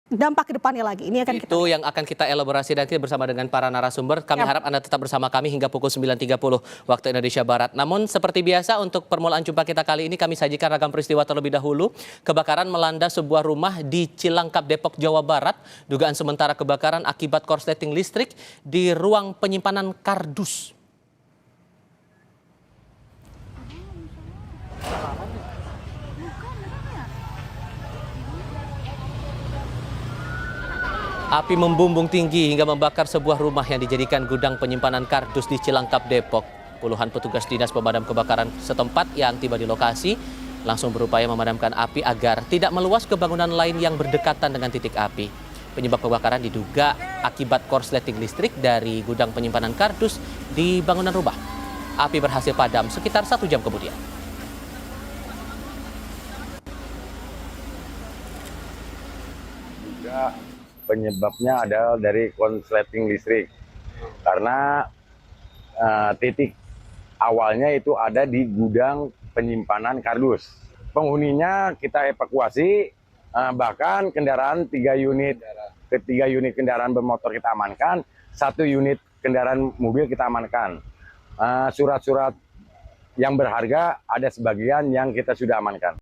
dampak ke depannya lagi. Ini akan kita Itu yang akan kita elaborasi nanti bersama dengan para narasumber. Kami harap Anda tetap bersama kami hingga pukul 9.30 waktu Indonesia Barat. Namun seperti biasa untuk permulaan jumpa kita kali ini kami sajikan ragam peristiwa terlebih dahulu. Kebakaran melanda sebuah rumah di Cilangkap, Depok, Jawa Barat. Dugaan sementara kebakaran akibat korsleting listrik di ruang penyimpanan kardus. Api membumbung tinggi hingga membakar sebuah rumah yang dijadikan gudang penyimpanan kardus di Cilangkap, Depok. Puluhan petugas dinas pemadam kebakaran setempat yang tiba di lokasi langsung berupaya memadamkan api agar tidak meluas ke bangunan lain yang berdekatan dengan titik api. Penyebab kebakaran diduga akibat korsleting listrik dari gudang penyimpanan kardus di bangunan rumah. Api berhasil padam sekitar 1 jam kemudian. Penyebabnya adalah dari korsleting listrik karena titik awalnya itu ada di gudang penyimpanan kardus. Penghuninya kita evakuasi, bahkan kendaraan 3 unit kendaraan bermotor kita amankan, 1 unit kendaraan mobil kita amankan. Surat-surat yang berharga ada sebagian yang kita sudah amankan.